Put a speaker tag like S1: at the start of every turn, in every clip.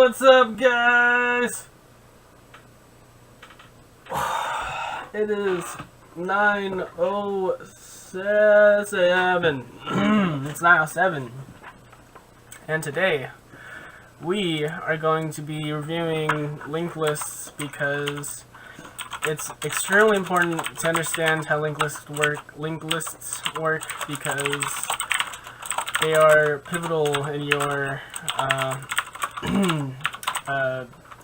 S1: What's up, guys? It is 9:07. It's 9:07. And today, we are going to be reviewing linked lists because it's extremely important to understand how linked lists work because they are pivotal in your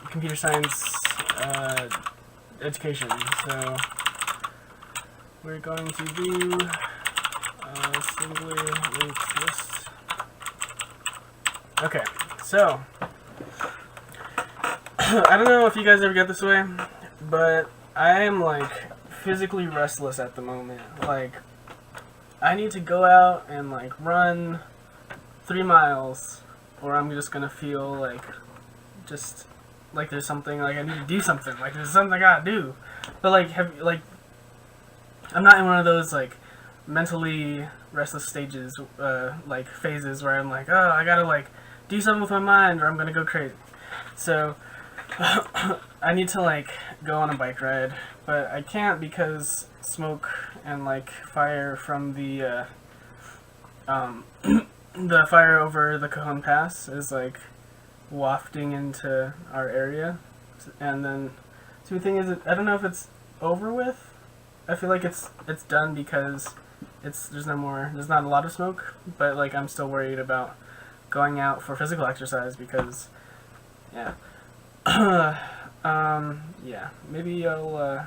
S1: computer science education. So we're going to do singly linked list. Okay, so I don't know if you guys ever get this way, but I am like physically restless at the moment. Like, I need to go out and like run 3 miles, or I'm just gonna feel like just like there's something, like I need to do something, like there's something I gotta do. But like I'm not in one of those like mentally restless stages, like phases where I'm like, oh, I gotta like do something with my mind or I'm gonna go crazy. So I need to like go on a bike ride, but I can't because smoke and like fire from the the fire over the Cajon Pass is like wafting into our area. And then so the thing is, I don't know if it's over with. I feel like it's done because there's not a lot of smoke, but like I'm still worried about going out for physical exercise because yeah. Yeah, maybe I'll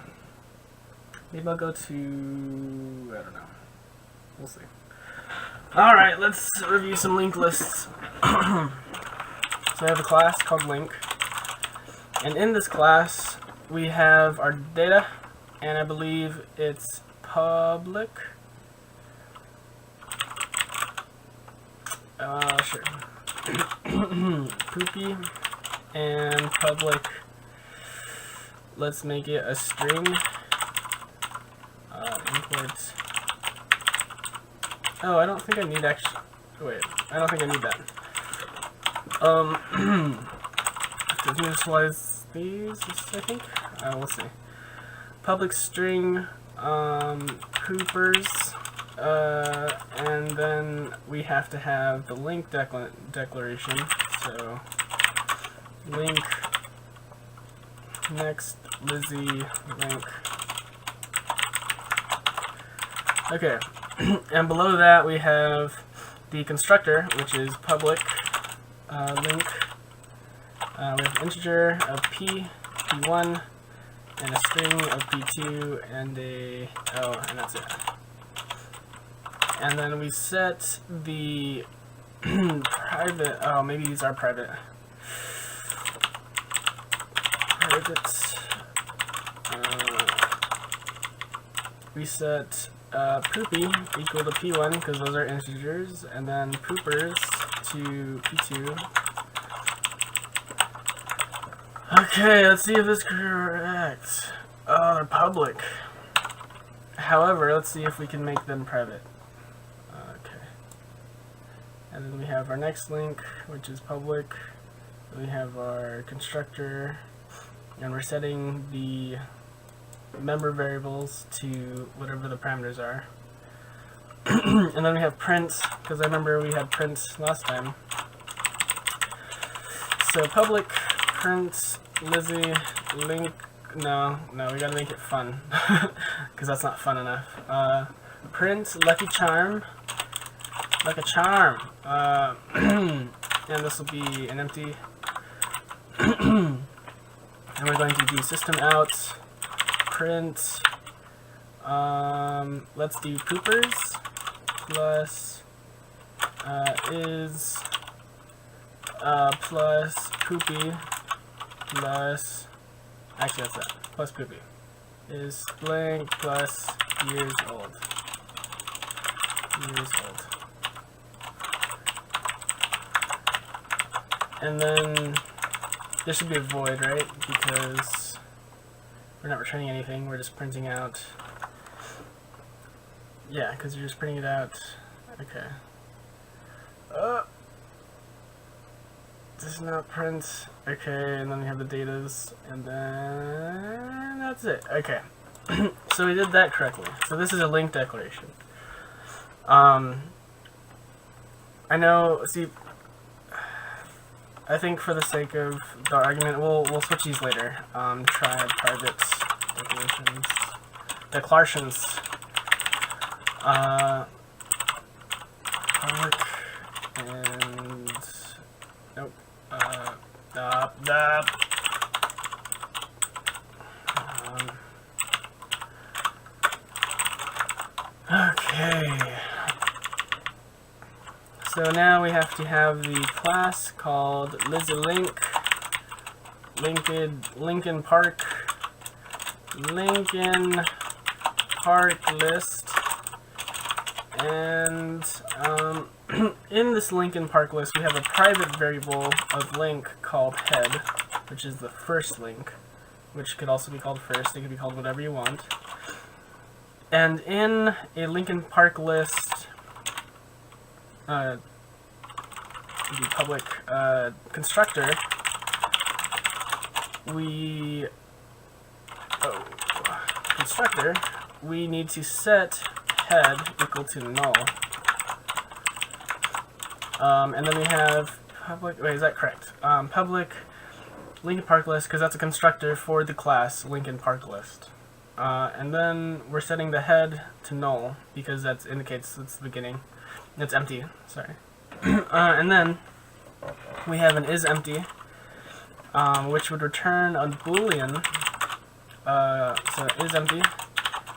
S1: go to, I don't know. We'll see. Alright, let's review some linked lists. So I have a class called link, and in this class we have our data, and I believe it's public. Sure. Poopy and public. Let's make it a string. Import. Oh, I don't think I need actually. Wait, I don't think I need that. To initialize these, I think. We'll see. Public string, poopers, and then we have to have the link declaration. So, link next Lizzie link. Okay, and below that we have the constructor, which is public link. We have integer of p1, and a string of p2, and and that's it. And then we set the private. Oh, maybe these are private. We set poopy equal to p1 because those are integers, and then poopers to p2. Okay, let's see if this is correct. Oh, they're public. However, let's see if we can make them private. Okay. And then we have our next link, which is public. Then we have our constructor, and we're setting the member variables to whatever the parameters are. And then we have print, because I remember we had print last time. So public print Lizzie link. No, we gotta make it fun, because that's not fun enough. Print lucky charm, like a charm. And this will be an empty. And we're going to do system out. Print, let's do poopers plus is plus poopy plus, actually that's that, plus poopy is blank plus years old. And then there should be a void, right? Because we're not returning anything, we're just printing out. Yeah, because you're just printing it out. Okay. does not print. Okay, and then we have the datas, and then that's it. Okay, so we did that correctly. So this is a link declaration. I know. See, I think for the sake of the argument, we'll switch these later. Try private declarations. Public and nope. Okay. So now we have to have the class called LizzyLink, Lincoln Park list, and in this Lincoln Park list we have a private variable of link called head, which is the first link, which could also be called first. It could be called whatever you want. And in a Lincoln Park list, the public constructor, we need to set head equal to null. And then we have public, wait, is that correct? Public Lincoln Park list, because that's a constructor for the class Lincoln Park list. And then we're setting the head to null, because that indicates it's the beginning. It's empty, sorry. And then we have an isEmpty, which would return a boolean. So isEmpty,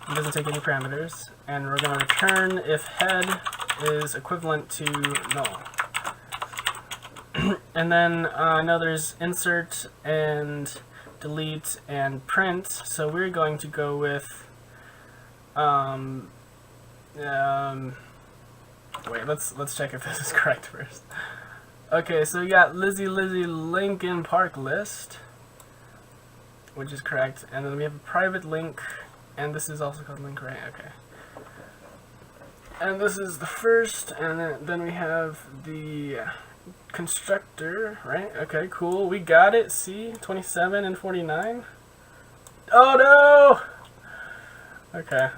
S1: it doesn't take any parameters, and we're going to return if head is equivalent to null. And then I know there's insert and delete and print, so we're going to go with wait, let's check if this is correct first. Okay, so we got Lizzy Lincoln Park list, which is correct, and then we have a private link, and this is also called link, right? Okay. And this is the first, and then we have the constructor, right? Okay, cool. We got it. See, 27 and 49. Oh no! Okay.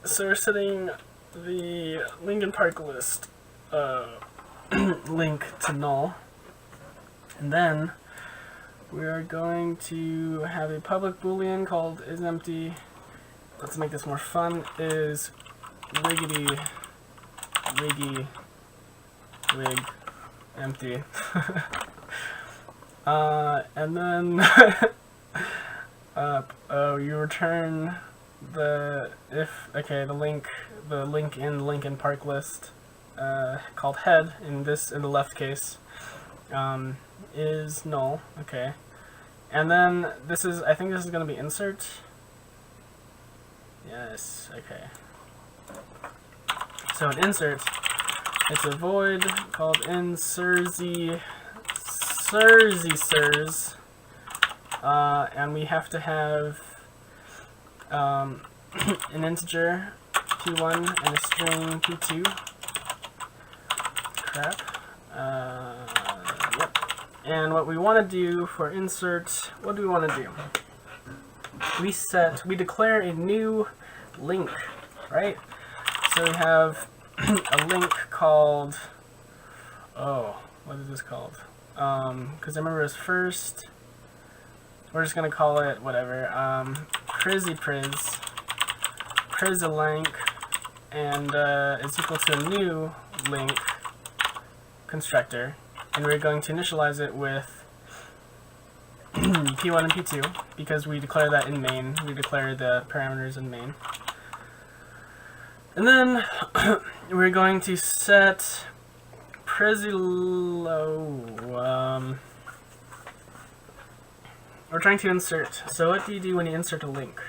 S1: So we're setting the Lincoln Park list link to null, and then we are going to have a public boolean called isEmpty. Let's make this more fun. Is wiggy wig empty. And then you return the link in Lincoln Park list called head in the left case is null. Okay, and then I think this is going to be insert. Yes. Okay. So in insert, it's a void called inserzy sirs, and we have to have an integer p1 and a string p2. Crap. Yep. And what we want to do for insert, what do we want to do? We declare a new link, right? So we have a link called, what is this called? Because I remember it was first, we're just going to call it whatever, prizzlink, and it's equal to a new link constructor, and we're going to initialize it with p1 and p2, because we declare that in main. We declare the parameters in main. And then we're going to set we're trying to insert. So what do you do when you insert a link?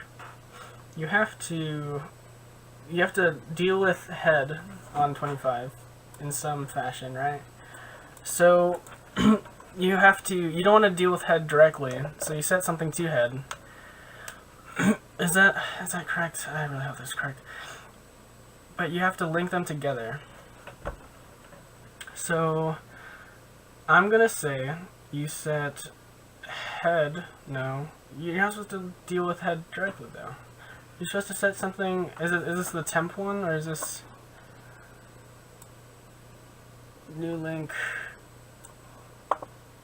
S1: You have to deal with head on 25 in some fashion, right? So you don't want to deal with head directly, so you set something to head. Is that correct? I really hope that's correct. But you have to link them together. So I'm gonna say you set head. No, you're not supposed to deal with head directly though. You're supposed to set something. Is this the temp one or is this new link?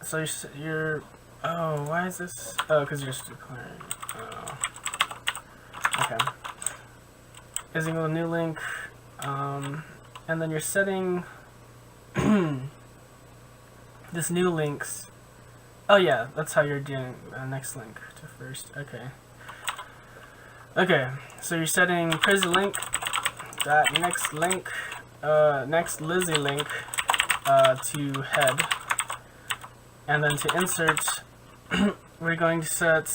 S1: So you're oh, why is this? Oh, because you're just declaring. Oh, okay. Is equal to new link, and then you're setting this new link's. Oh yeah, that's how you're doing next link to first. Okay. Okay, so you're setting crazy link dot next link next Lizzie link to head, and then to insert we're going to set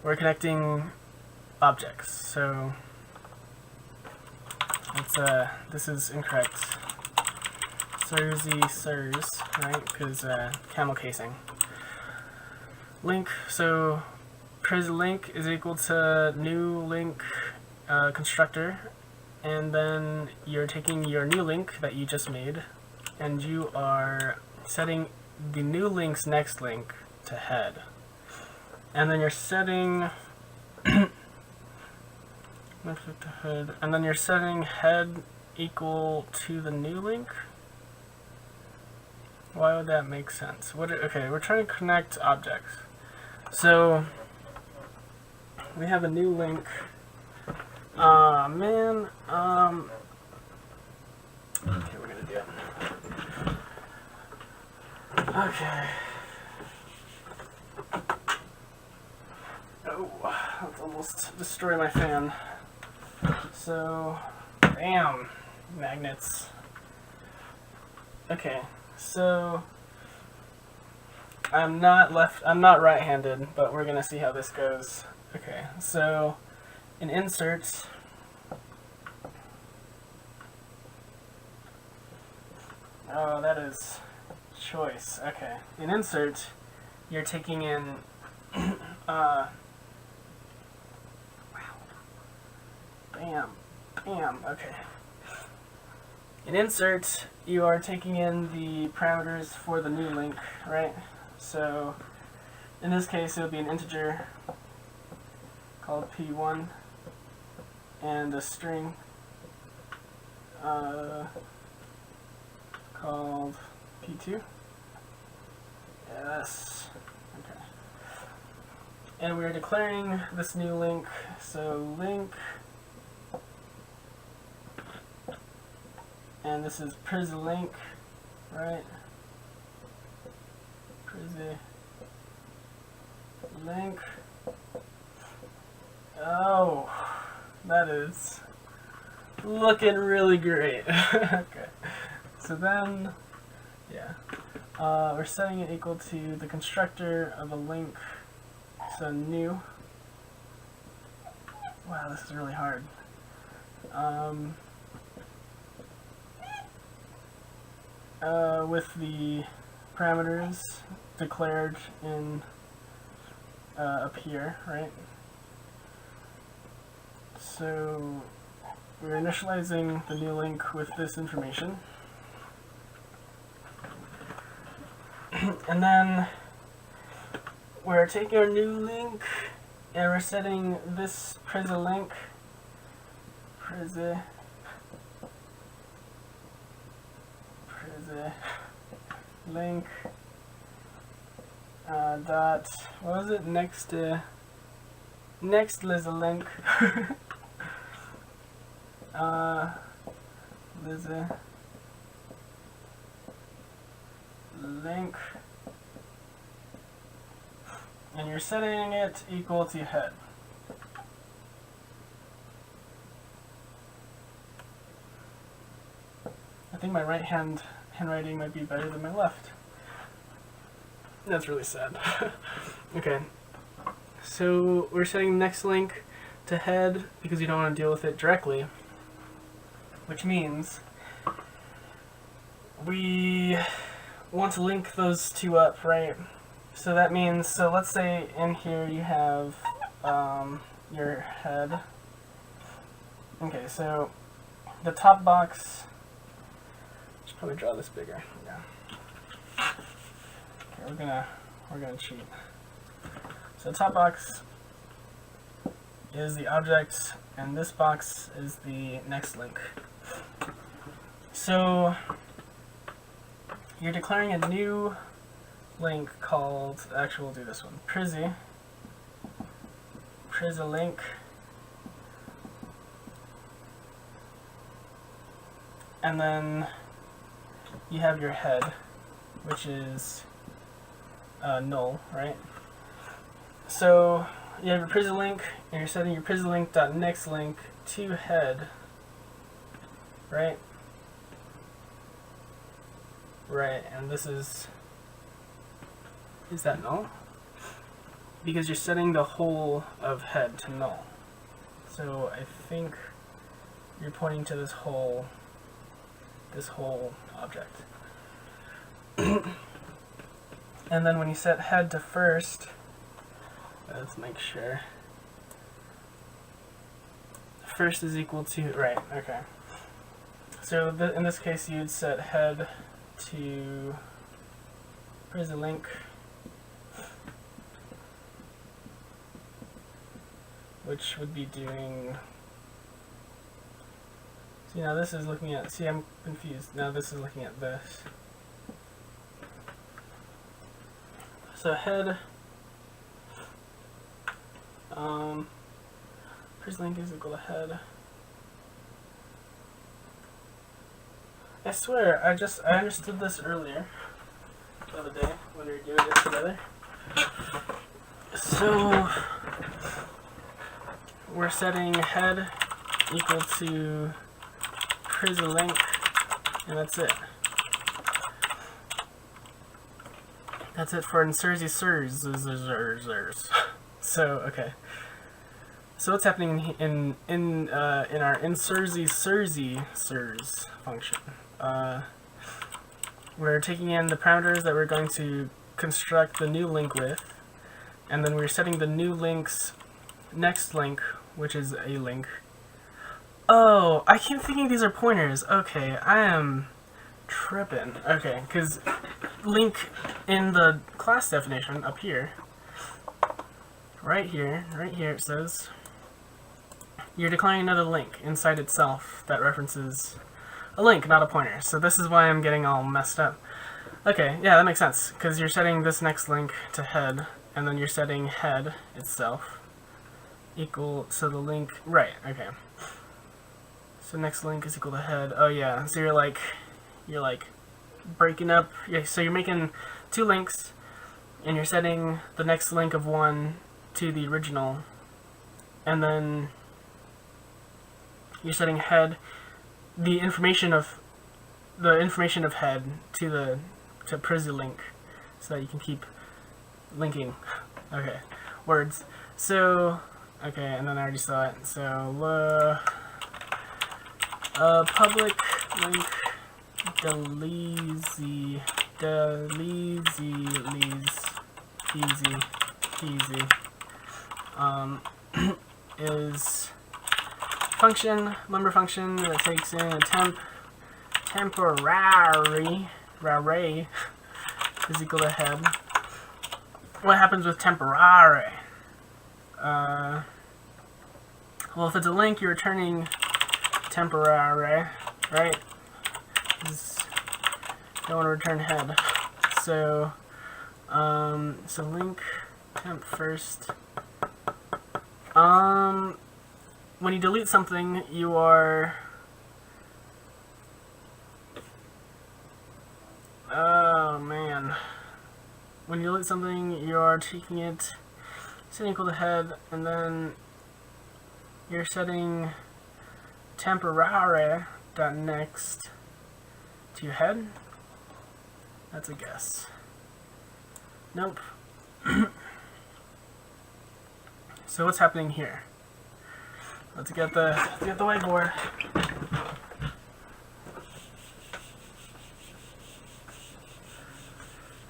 S1: we're connecting objects. So it's this is incorrect. Sirs, right? Because camel casing. Link, so crazy link is equal to new link constructor, and then you're taking your new link that you just made, and you are setting the new link's next link to head. And then you're setting and then you're setting head equal to the new link. Why would that make sense? Okay, we're trying to connect objects. So we have a new link. Man. Okay, we're gonna do it. Okay. Oh, that's almost destroy my fan. So, bam, magnets. Okay, so I'm not right-handed, but we're gonna see how this goes. Okay, so in insert, oh, that is choice. Okay, in insert, you're taking in wow, bam, okay. In insert, you are taking in the parameters for the new link, right? So in this case, it would be an integer called p1 and a string called p2. Yes. Okay. And we're declaring this new link. So link, and this is prislink, right? Prislink. Oh, that is looking really great. Okay. So then, yeah, we're setting it equal to the constructor of a link. So new. Wow, this is really hard. With the parameters declared in up here, right? So we're initializing the new link with this information. And then we're taking our new link and we're setting this link link dot, what was it, next Lizzie link Lizzie link, and you're setting it equal to head. I think my right handwriting might be better than my left. That's really sad. Okay, so we're setting next link to head because you don't want to deal with it directly, which means we want to link those two up, right? So that means, so let's say in here you have your head. Okay, so the top box Should probably draw this bigger. Yeah. Okay, we're gonna cheat. So the top box is the object, and this box is the next link. So you're declaring a new link called, actually we'll do this one, Prizzy link, and then you have your head, which is null, right? So you have your Prizzy link, and you're setting your Prizzy link.next link to head, right? Right, and this is that null? Because you're setting the whole of head to null. So I think you're pointing to this whole object. And then when you set head to first, let's make sure. First is equal to, right, okay. So in this case you'd set head to Prizzy link, which would be doing, see now this is looking at, see I'm confused, now this is looking at this. So head, Prizzy link is equal to head. I swear, I understood this earlier, the other day, when we were doing this together. So we're setting head equal to Prizzy link, and that's it. That's it for inserzy sirs. So okay. So what's happening in our inserzy sirs function? We're taking in the parameters that we're going to construct the new link with, and then we're setting the new link's next link, which is a link. Oh, I keep thinking these are pointers. Okay, I am tripping. Okay, because link in the class definition up here, right here it says you're declaring another link inside itself that references a link, not a pointer. So this is why I'm getting all messed up. Okay, yeah, that makes sense, because you're setting this next link to head, and then you're setting head itself equal, so the link, right, okay. So next link is equal to head. Oh yeah, so you're like breaking up, yeah, so you're making two links, and you're setting the next link of one to the original, and then you're setting head, the information of head to Prizzy link, so that you can keep linking. Okay, words. So okay, and then I already saw it. So public link delezy easy is function, member function that takes in a temporary is equal to head. What happens with temporary? Well, if it's a link, you're returning temporary, right? You want to return head. So, so link temp first. When you delete something, you are when you delete something, you are taking it, setting equal to head, and then you're setting temporary.next to head. That's a guess. Nope. So what's happening here? Let's get the whiteboard.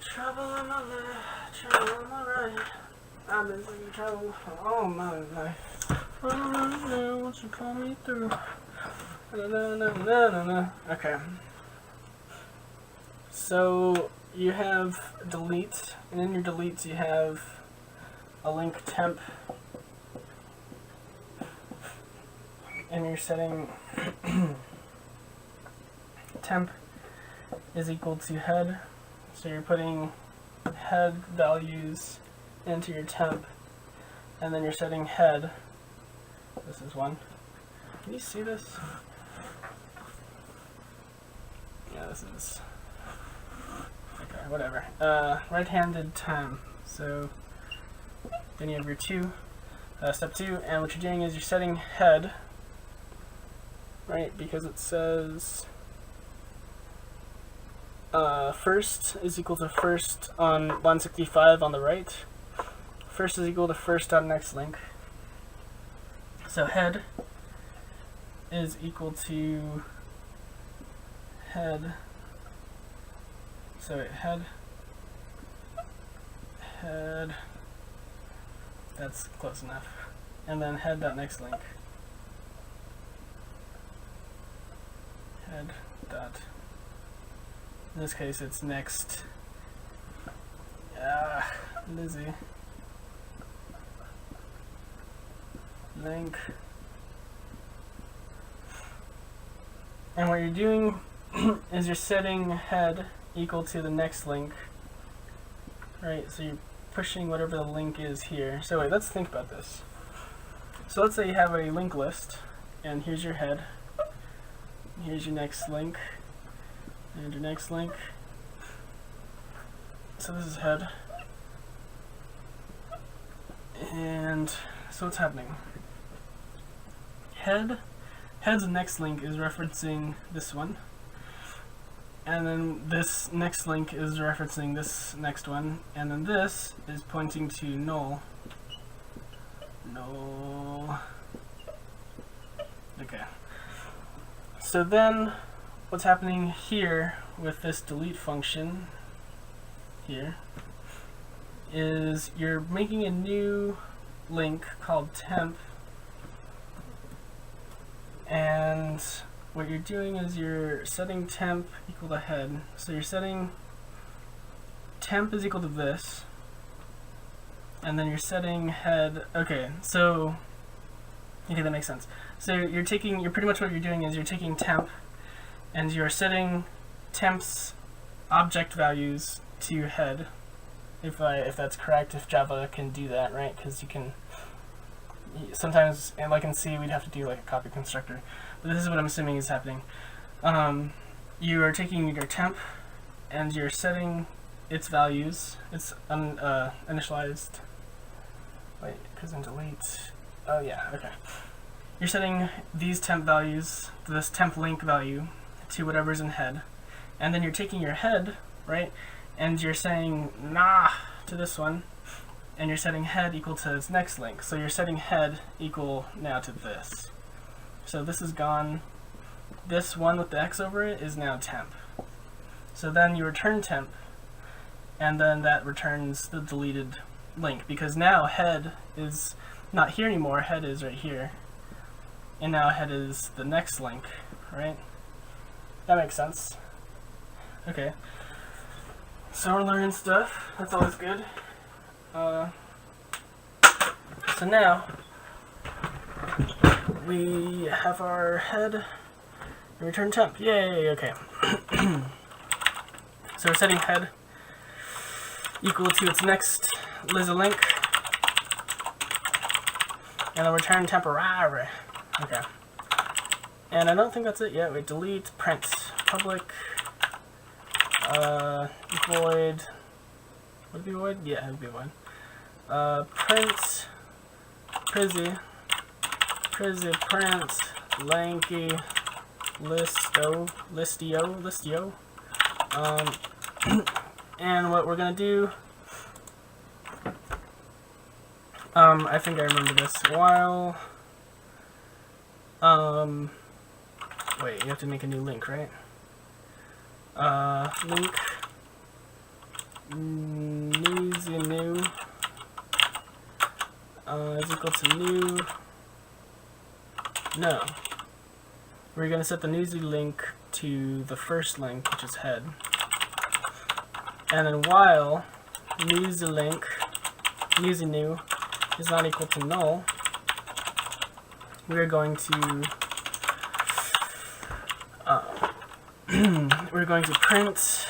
S1: Trouble on my left, trouble on my right. I've been taking trouble for all my life. Oh, won't you call me through? Okay. So you have delete, and in your deletes you have a link temp, and you're setting temp is equal to head. So you're putting head values into your temp, and then you're setting head. This is one. Can you see this? Yeah, this is... okay, whatever. Right-handed time. So then you have your step 2, and what you're doing is you're setting head, right, because it says first is equal to first on 165 on the right. First is equal to first on next link. So head is equal to head. So head, that's close enough. And then head dot next link. Head dot, in this case it's next, Lizzie, link. And what you're doing is you're setting head equal to the next link, right? So you're pushing whatever the link is here. So wait, let's think about this. So let's say you have a link list, and here's your head, here's your next link, and your next link. So this is head. And so what's happening? Head's next link is referencing this one, and then this next link is referencing this next one, and then this is pointing to null. Null. Okay. So then what's happening here with this delete function here is you're making a new link called temp, and what you're doing is you're setting temp equal to head. So you're setting temp is equal to this, and then you're setting head. Okay, that makes sense. So you're pretty much what you're doing is you're taking temp and you're setting temp's object values to head. If that's correct, if Java can do that, right? Because you can sometimes, and like in C, we'd have to do like a copy constructor. But this is what I'm assuming is happening. You are taking your temp and you're setting its values. It's initialized. Wait, because in delete. Oh yeah, okay. You're setting these temp values, this temp link value, to whatever's in head, and then you're taking your head, right, and you're saying nah to this one, and you're setting head equal to its next link. So you're setting head equal now to this. So this is gone. This one with the X over it is now temp. So then you return temp, and then that returns the deleted link, because now head is not here anymore, head is right here. And now head is the next link, right? That makes sense. Okay. So we're learning stuff. That's always good. So now we have our head and return temp. Yay, okay. So we're setting head equal to its next Lizzie link, and then return temporary. Okay. And I don't think that's it yet. Wait, delete, print, public, void. Would it be void? Yeah, it would be void. Print, prizzy, print, lanky, listio. And what we're gonna do, I think I remember this. While, wait, you have to make a new link, right? Link, new is equal to new. No. We're going to set the newsy link to the first link, which is head. and then while newsy link newsy new is not equal to null, we're going to we're going to print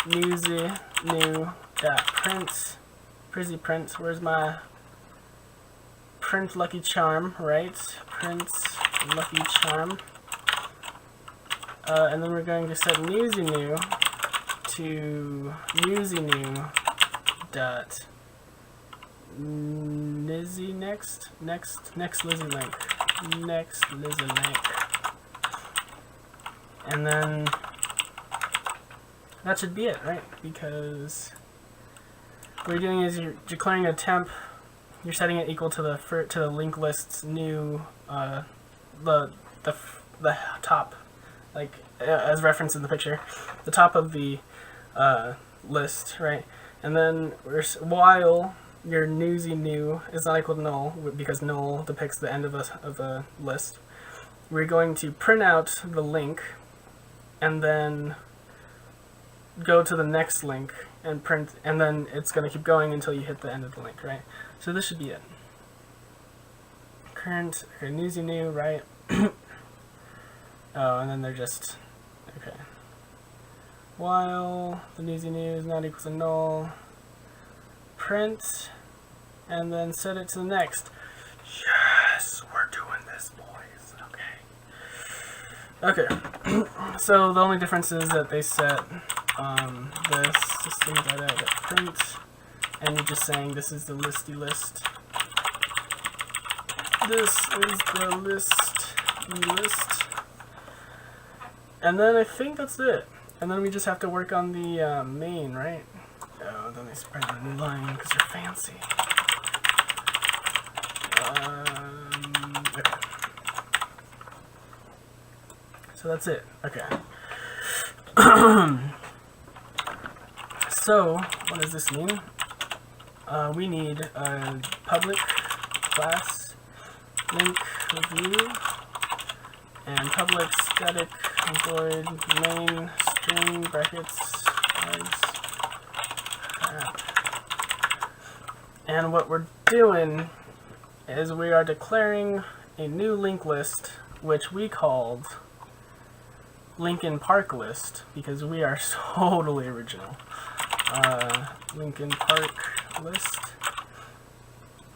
S1: newsy new dot print prizzy print. Where's my print lucky charm? Right, print lucky charm. And then we're going to set newsy new to newsy new dot nizzy next Lizzy link and then that should be it, right? Because what you're doing is you're declaring a temp, you're setting it equal to the link list's new the top, like as referenced in the picture, the top of the list, right? And then while your newsy new is not equal to null, because null depicts the end of a list, we're going to print out the link and then go to the next link and print, and then it's going to keep going until you hit the end of the link, right? So this should be it. Current, okay, newsy new, right? Oh, and then they're just, okay. While the newsy new is not equal to null, print, and then set it to the next. Yes, we're doing this, boys. Okay. Okay. So the only difference is that they set this system.out at print, and you're just saying this is the listy list. This is the list. And then I think that's it. And then we just have to work on the main, right? Oh, then they spread a new line because they're fancy. Okay. So that's it. Okay. So, what does this mean? We need a public class link review and public static void main string brackets tags. And what we're doing is we are declaring a new linked list, which we called Lincoln Park list, because we are totally original. Lincoln Park list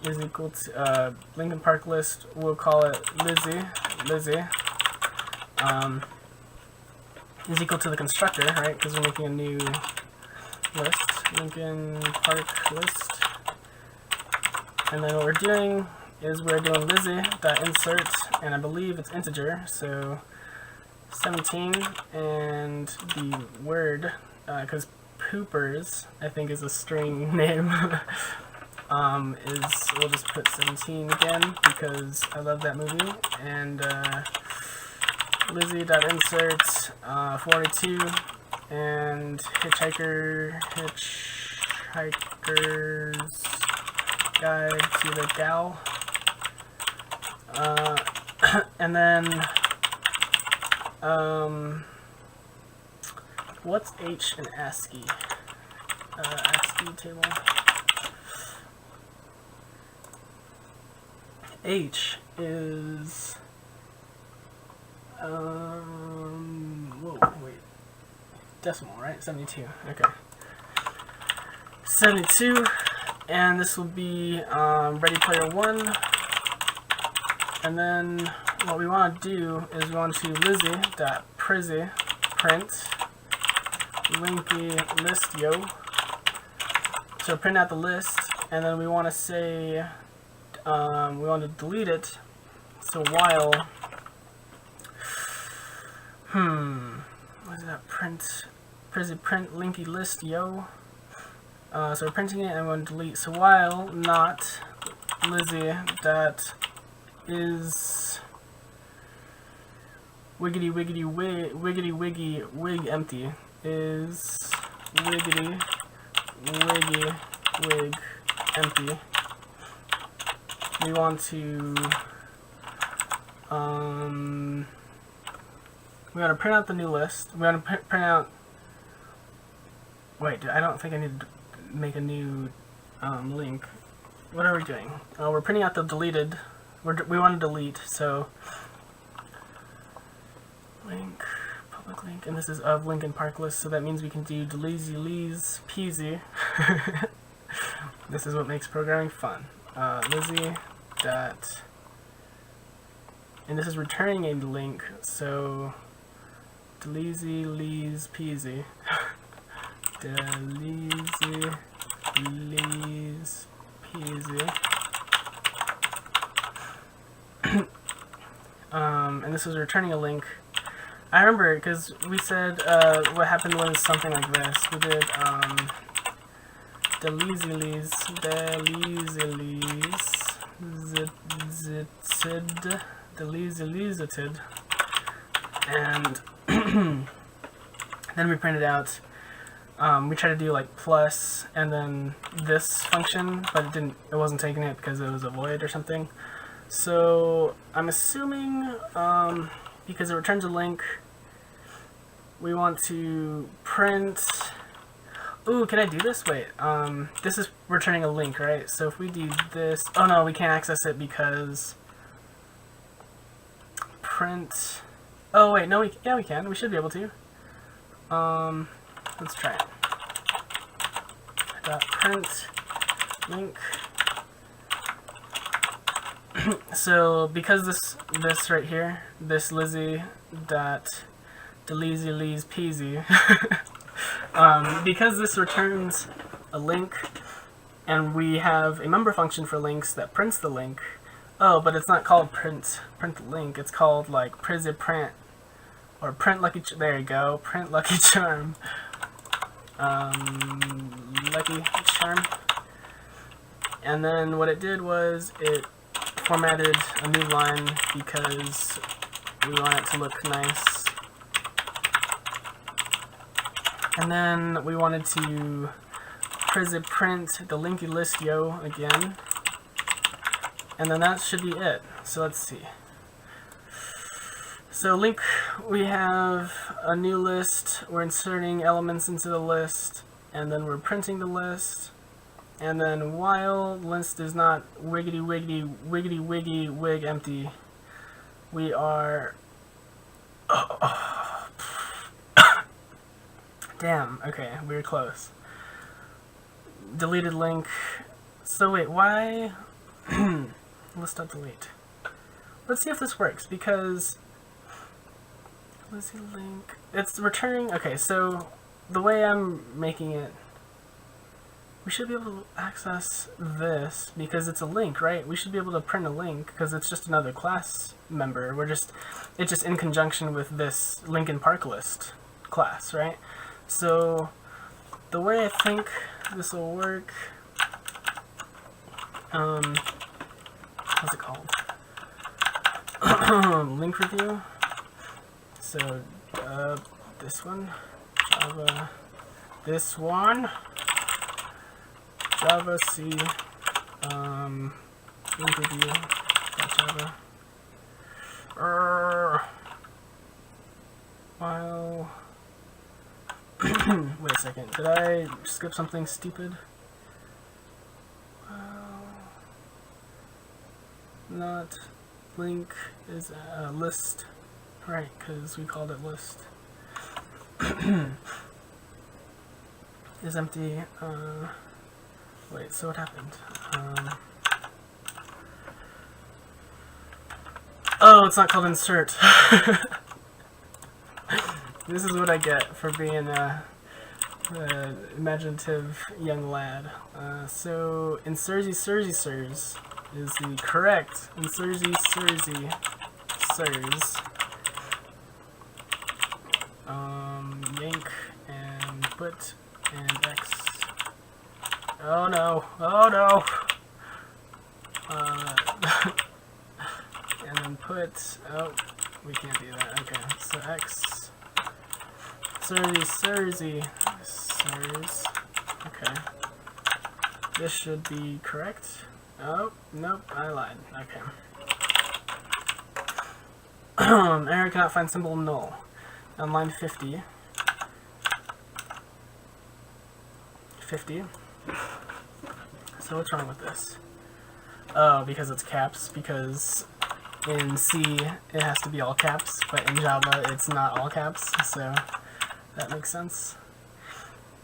S1: is equal to Lincoln Park list. We'll call it Lizzy. Is equal to the constructor, right? Because we're making a new list, Lincoln Park list. And then what we're doing is we're doing Lizzy.insert, and I believe it's integer, so 17, and the word, because poopers, I think, is a string name, we'll just put 17 again, because I love that movie, and Lizzy.insert 42, and Hitchhiker's Guide to the Gal, and then what's H in ASCII? ASCII table. H is whoa, wait, decimal, right? 72. Okay, 72, and this will be Ready Player One. And then what we want to do is we want to Lizzy.prizzy print linky list yo. So print out the list, and then we want to say we want to delete it. So while what is that? Prizzy print linky list yo. So we're printing it, and we want to delete. So while not Lizzy dot is wiggity wig empty is wiggity wiggy wig empty. We want to print out the new list. We want to print out Wait, I don't think I need to make a new link. What are we doing? Oh, we're printing out the deleted. We want to delete, so link, public link, and this is of Linkin Park list, so that means we can do delezy lees peasy. This is what makes programming fun. Lizzie dot, and this is returning a link, so delezy lees peasy. Delezy lees peasy. And this is returning a link. I remember because we said what happened was something like this. We did delezy lees and then we printed out. We tried to do like plus and then this function, but it wasn't taking it because it was a void or something. So I'm assuming because it returns a link, we want to print. Ooh, can I do this? Wait, this is returning a link, right? So if we do this, oh no, we can't access it because print. Oh wait, no, yeah, we can. We should be able to. Let's try it. Print link. So because this right here, this Lizzie dot delezy lees peasy, because this returns a link, and we have a member function for links that prints the link. Oh, but it's not called print link. It's called like print or print lucky. There you go. Print lucky charm. Lucky charm. And then what it did was it formatted a new line because we want it to look nice. And then we wanted to print the linky list yo again. And then that should be it. So let's see. So link, we have a new list, we're inserting elements into the list, and then we're printing the list. And then while list is not wiggity wiggy wig empty, we are damn, okay, we were close. Deleted link. So wait, why list dot delete. Let's see if this works, because let's see link. It's returning. Okay, so the way I'm making it, we should be able to access this because it's a link, right? We should be able to print a link because it's just another class member. It's just in conjunction with this Linkin Park list class, right? So the way I think this will work, what's it called? Link review. So this one, Java, this one. Java C link review Java. While wait a second, did I skip something stupid? Not link is a list, right? Because we called it list. Is empty. Wait, so what happened? Oh, it's not called insert. This is what I get for being a imaginative young lad. So insurgy sirs is the correct insurgy sirs. Yank and put and X. Oh no! Oh no! And then put. Oh, we can't do that. Okay, so X. Sirs. Okay. This should be correct. Oh, nope, I lied. Okay. Error cannot find symbol null. On line 50. 50. So what's wrong with this? Oh, because it's caps, because in C it has to be all caps, but in Java it's not all caps, so that makes sense.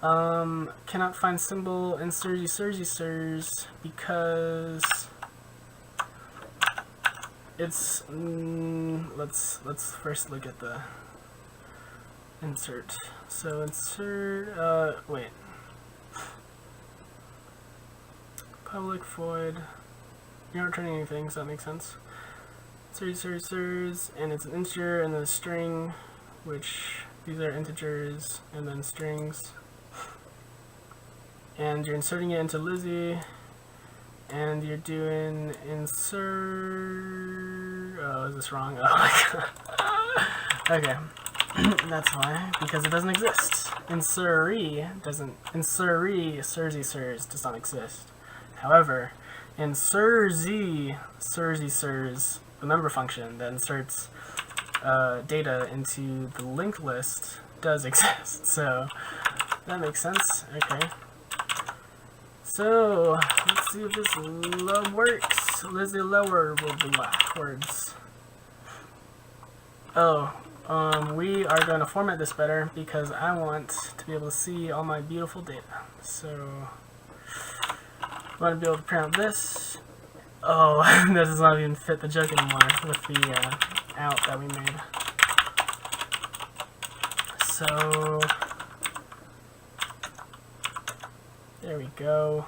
S1: Cannot find symbol in sirs because it's let's first look at the insert. So insert wait. Public void. You're not returning anything, so that makes sense. Sirs, and it's an integer and then a string, which these are integers and then strings. And you're inserting it into Lizzie, and you're doing insert. Oh, is this wrong? Oh my god. Okay, that's why, because it doesn't exist. Sirs does not exist. However, in sirs, the member function that inserts data into the linked list does exist. So that makes sense. Okay. So let's see if this works. Lizzie lower will be backwards. Oh, we are going to format this better because I want to be able to see all my beautiful data. So I want to be able to print out this. Oh, that does not even fit the joke anymore with the out that we made. So there we go.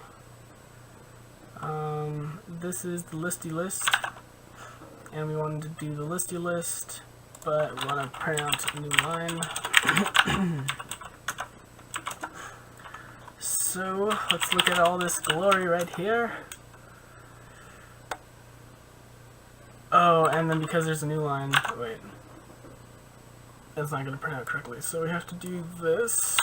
S1: This is the listy list, and we wanted to do the listy list, but we want to print out a new line. So let's look at all this glory right here. Oh, and then because there's a new line, wait, that's not going to print out correctly, so we have to do this.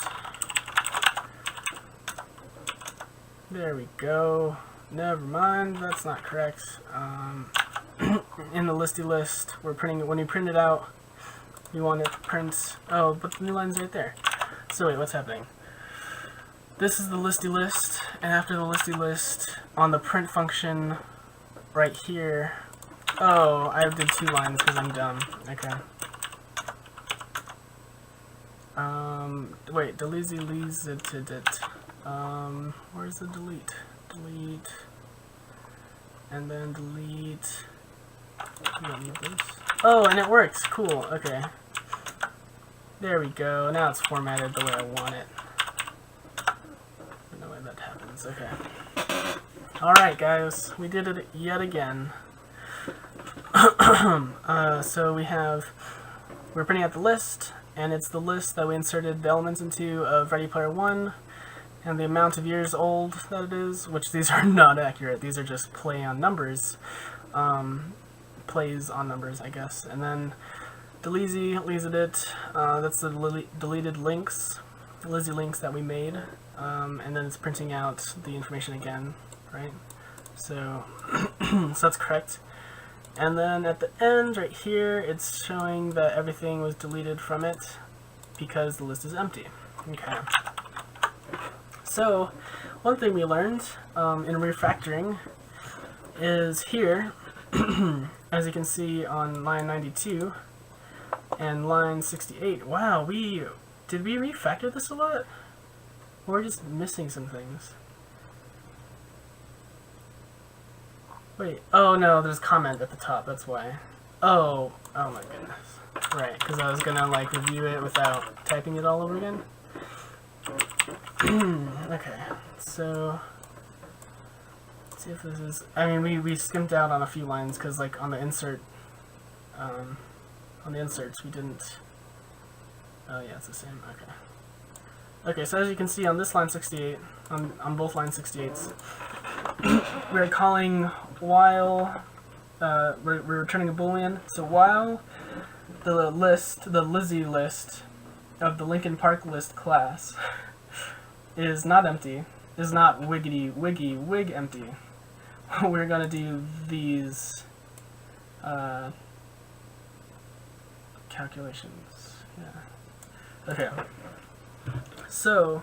S1: There we go. Never mind, that's not correct. In the listy list, we're printing it. When you print it out, you want it to print. Oh, but the new line's right there. So wait, what's happening? This is the listy list, and after the listy list, on the print function right here. Oh, I did 2 lines because I'm dumb. Okay. Wait, delete leaves it. Where's the delete? Delete. And then delete. We don't need this. Oh, and it works. Cool. Okay. There we go. Now it's formatted the way I want it. No way that happens. Okay. Alright, guys. We did it yet again. So we're printing out the list, and it's the list that we inserted the elements into of Ready Player One, and the amount of years old that it is, which these are not accurate. These are just plays on numbers, I guess. And then Lizzie it. That's the deleted links, Lizzie links that we made, and then it's printing out the information again, right? So, so that's correct. And then at the end, right here, it's showing that everything was deleted from it because the list is empty. Okay. So, one thing we learned in refactoring is here, as you can see on line 92 and line 68. Wow, did we refactor this a lot? Or we're just missing some things? Wait, oh no, there's comment at the top, that's why. Oh my goodness. Right, because I was gonna like review it without typing it all over again. Okay, so let's see if this is. I mean, we skimped out on a few lines because like on the inserts we didn't. Oh yeah, it's the same. Okay. Okay, so as you can see on this line 68, on both line 68s, we're calling while, we're returning a boolean. So while the Lizzie list of the Lincoln Park list class is not empty, is not wig empty, we're going to do these calculations. Yeah. Okay. So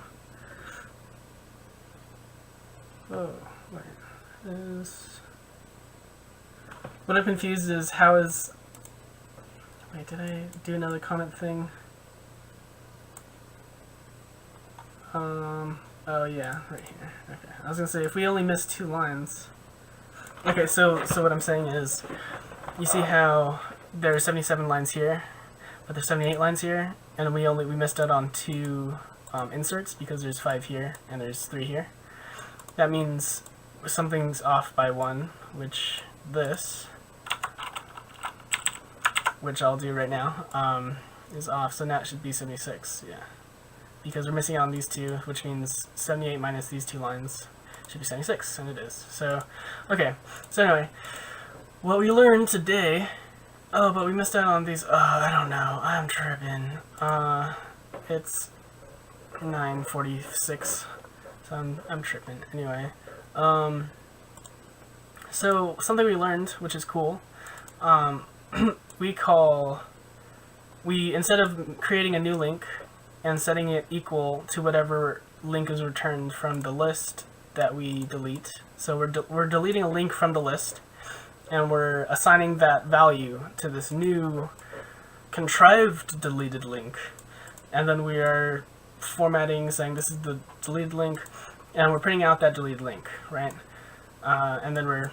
S1: Oh, wait. What I'm confused is how is... Wait, did I do another comment thing? Oh yeah, right here. Okay. I was gonna say, if we only miss 2 lines... Okay, so what I'm saying is, you see how there are 77 lines here, but there's 78 lines here, and we missed out on 2 inserts because there's 5 here and there's 3 here. That means something's off by 1, which I'll do right now, is off, so now it should be 76, yeah. Because we're missing out on these 2, which means 78 minus these 2 lines should be 76, and it is. So, okay. So anyway, what we learned today... Oh, but we missed out on these... I don't know. I'm tripping. It's 9:46, so I'm tripping. Anyway, so something we learned, which is cool, instead of creating a new link and setting it equal to whatever link is returned from the list that we delete. So we're deleting a link from the list, and we're assigning that value to this new contrived deleted link. And then we are formatting, saying this is the deleted link, and we're printing out that deleted link, right? And then we're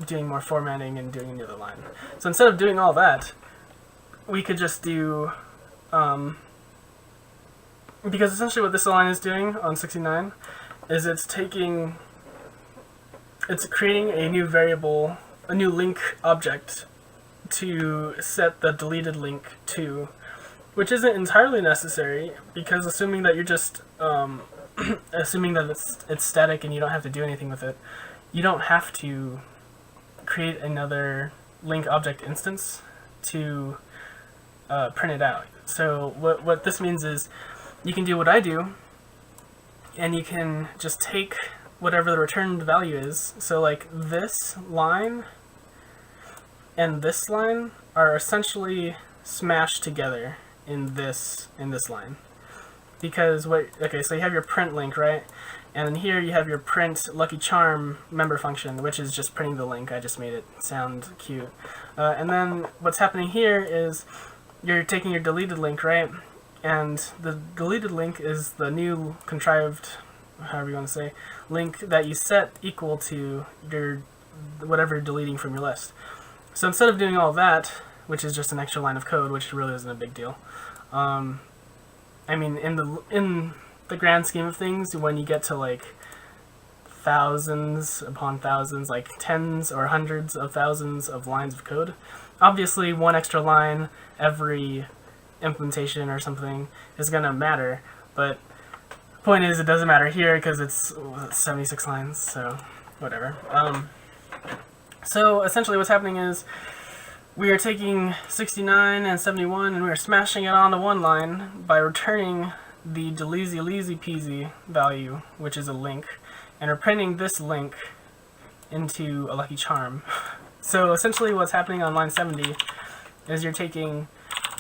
S1: doing more formatting and doing another line. So instead of doing all that, we could just do, because essentially what this line is doing on 69 is it's creating a new variable, a new link object to set the deleted link to, which isn't entirely necessary, because assuming that you're just assuming that it's static and you don't have to do anything with it, you don't have to create another link object instance to print it out. So what this means is you can do what I do, and you can just take whatever the returned value is. So like this line and this line are essentially smashed together in this line. Because so you have your print link, right? And then here you have your print Lucky Charm member function, which is just printing the link. I just made it sound cute. And then what's happening here is you're taking your deleted link, right? And the deleted link is the new contrived, however you want to say, link that you set equal to your whatever you're deleting from your list. So instead of doing all that, which is just an extra line of code, which really isn't a big deal, I mean, in the grand scheme of things, when you get to like thousands upon thousands, like tens or hundreds of thousands of lines of code, obviously one extra line every implementation or something is gonna matter, but the point is it doesn't matter here because it's 76 lines, so whatever. So essentially what's happening is we are taking 69 and 71 and we are smashing it onto one line by returning the delezy peasy value, which is a link, and we're printing this link into a Lucky Charm. So essentially what's happening on line 70 is you're taking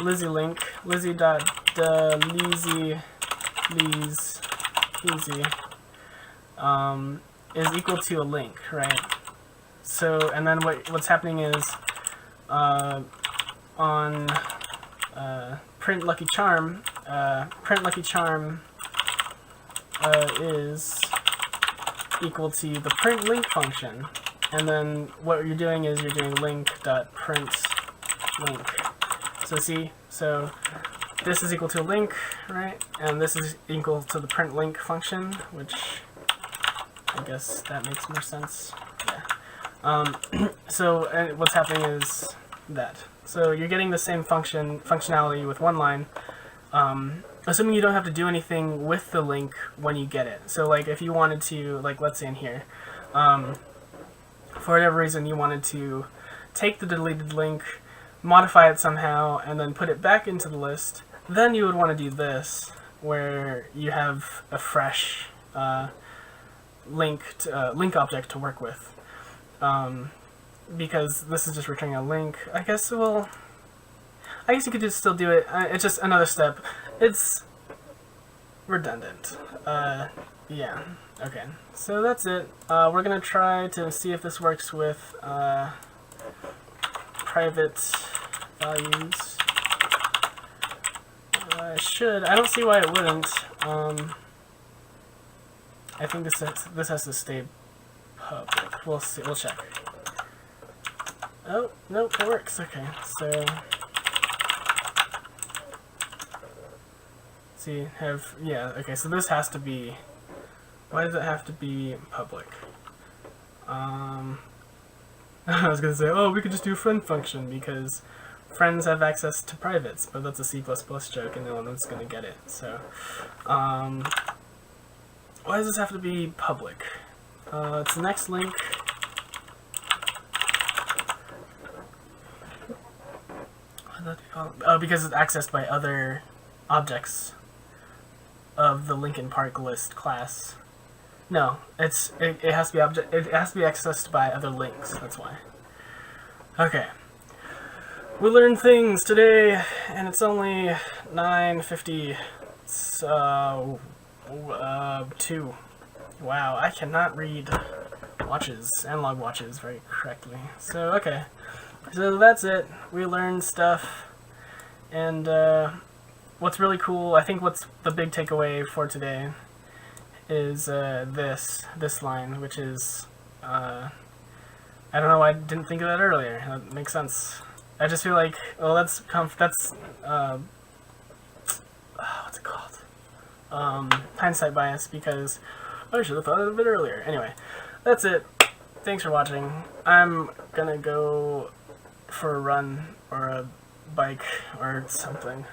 S1: Lizzy link, Lizzy.delezy easy is equal to a link, right? So, and then what's happening is on print Lucky Charm is equal to the print link function, and then what you're doing is you're doing link.print link. So see, so this is equal to a link, right? And this is equal to the print link function, which I guess that makes more sense. Yeah. So what's happening is that. So you're getting the same functionality with one line, assuming you don't have to do anything with the link when you get it. So like if you wanted to, like let's say in here, for whatever reason you wanted to take the deleted link, modify it somehow, and then put it back into the list, then you would want to do this, where you have a fresh link object to work with. Because this is just returning a link. I guess you could just still do it. It's just another step. redundant. Yeah. Okay. So that's it. We're gonna try to see if this works with private values. Should. I don't see why it wouldn't. I think this has to stay public. We'll see. We'll check. Oh, nope, it works. Okay, so see, okay, so this has to be, why does it have to be public? I was gonna say, oh, we could just do friend function because friends have access to privates, but that's a C++ joke and no one's gonna get it, so, why does this have to be public? It's the next link. Oh, because it's accessed by other objects of the Linkin Park list class. No, it has to be accessed by other links. That's why. Okay. We learned things today, and it's only 9:50. So, 2. Wow, I cannot read analog watches very correctly. So, okay. So that's it. We learned stuff, and what's really cool, I think what's the big takeaway for today is this line, which is, I don't know why I didn't think of that earlier. That makes sense. I just feel like, well, what's it called? Hindsight bias, because I should have thought of it earlier. Anyway, that's it. Thanks for watching. I'm gonna go for a run or a bike or something.